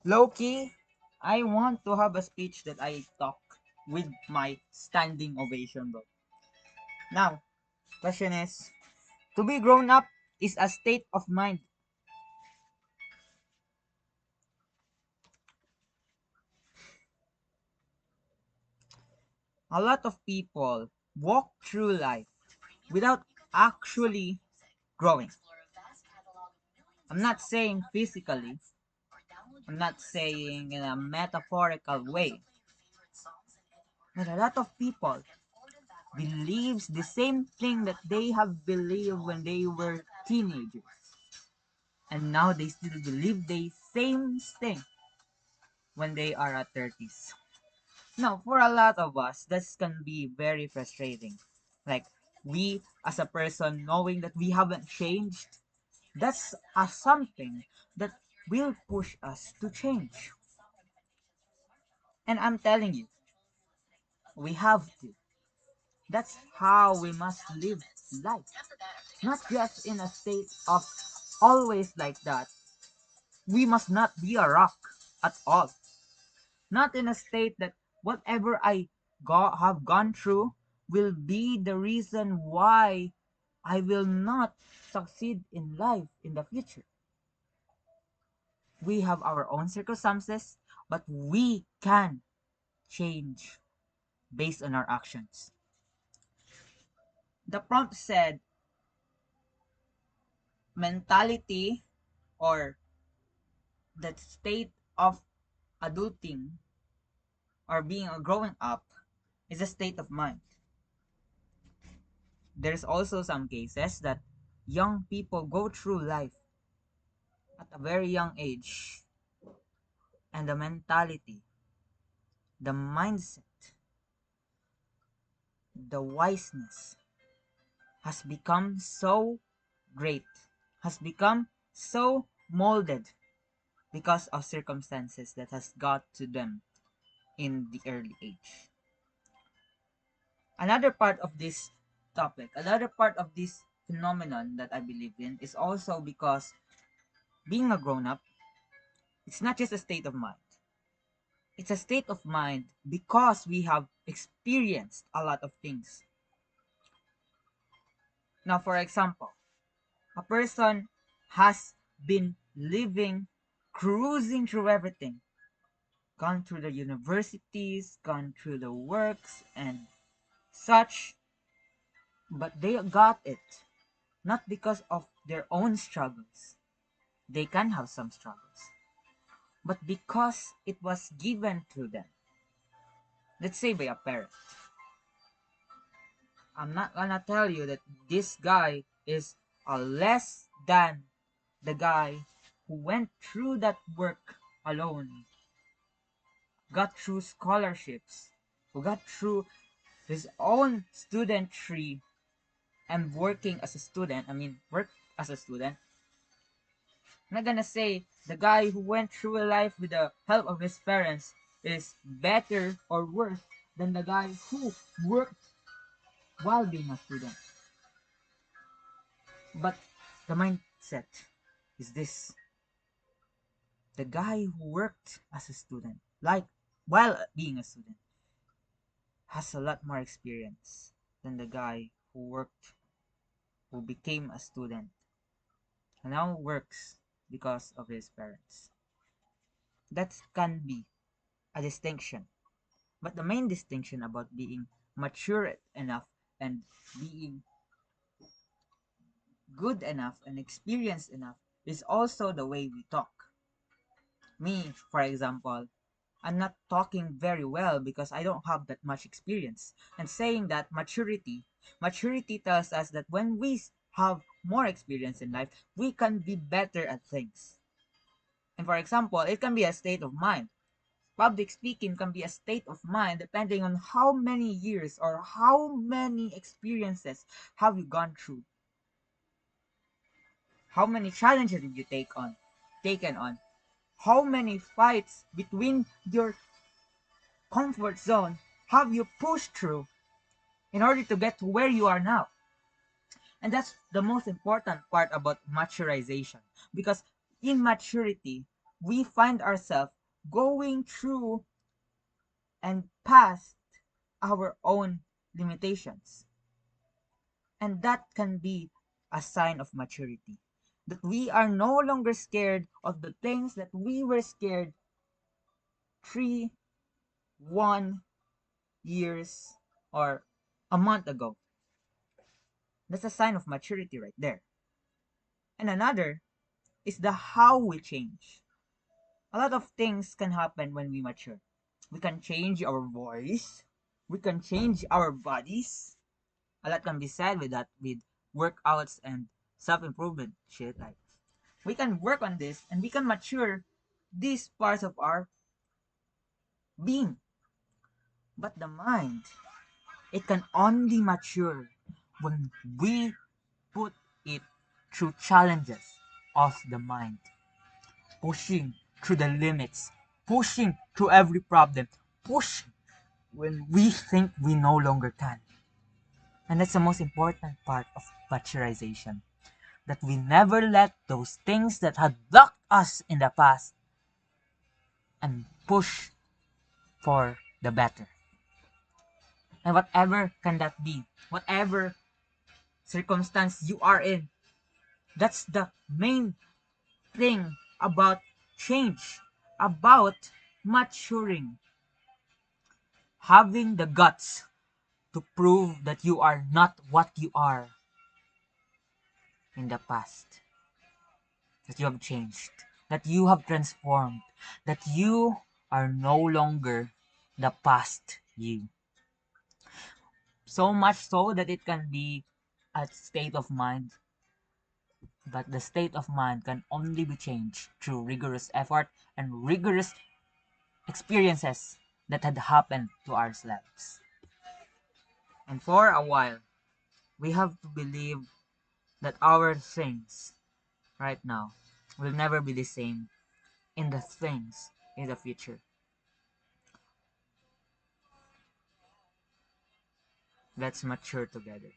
Loki, I want to have a speech that I talk with my standing ovation, bro. Now, question is, to be grown up is a state of mind. A lot of people walk through life without actually growing. I'm not saying physically, I'm not saying in a metaphorical way, but a lot of people believes the same thing that they have believed when they were teenagers. And now they still believe the same thing when they are at 30s. Now, for a lot of us, this can be very frustrating. Like, we as a person knowing that we haven't changed, that's a something that will push us to change. And I'm telling you, we have to. That's how we must live life. Not just in a state of always like that. We must not be a rock at all. Not in a state that whatever have gone through will be the reason why I will not succeed in life in the future. We have our own circumstances, but we can change based on our actions. The prompt said mentality or the state of adulting or being or growing up is a state of mind. There's also some cases that young people go through life at a very young age, and the mentality, the mindset, the wiseness has become so great, has become so molded because of circumstances that has got to them in the early age. Another part of this topic, another part of this phenomenon that I believe in is also because being a grown up, it's not just a state of mind. It's a state of mind because we have experienced a lot of things. Now, for example, a person has been living, cruising through everything, gone through the universities, gone through the works and such, but they got it not because of their own struggles. They can have some struggles, but because it was given to them. Let's say by a parent. I'm not gonna tell you that this guy is less than the guy who went through that work alone, got through scholarships, who got through his own student tree and working as a student. I mean, work as a student. I'm not gonna say the guy who went through a life with the help of his parents is better or worse than the guy who worked while being a student. But the mindset is this: the guy who worked as a student, like while being a student, has a lot more experience than the guy who became a student and now works because of his parents. That can be a distinction. But the main distinction about being mature enough and being good enough and experienced enough is also the way we talk. Me, for example, I'm not talking very well because I don't have that much experience. And saying that maturity tells us that when we have more experience in life, we can be better at things. And for example, it can be a state of mind. Public speaking can be a state of mind depending on how many years or how many experiences have you gone through. How many challenges did you taken on? How many fights between your comfort zone have you pushed through in order to get to where you are now? And that's the most important part about maturization. Because in maturity, we find ourselves going through and past our own limitations. And that can be a sign of maturity. That we are no longer scared of the things that we were scared 3, 1 years, or a month ago. That's a sign of maturity right there. And another is the how we change. A lot of things can happen when we mature. We can change our voice, we can change our bodies. A lot can be said with that, with workouts and self-improvement shit. Like, we can work on this and we can mature these parts of our being. But the mind, it can only mature when we put it through challenges of the mind, pushing through the limits, pushing through every problem, pushing when we think we no longer can. And that's the most important part of maturization. That we never let those things that had blocked us in the past and push for the better. And whatever can that be, whatever circumstance you are in, that's the main thing about change, about maturing. Having the guts to prove that you are not what you are in the past. That you have changed. That you have transformed. That you are no longer the past you. So much so that it can be a state of mind. But the state of mind can only be changed through rigorous effort and rigorous experiences that had happened to ourselves. And for a while, we have to believe that our things right now will never be the same in the things in the future. Let's mature together.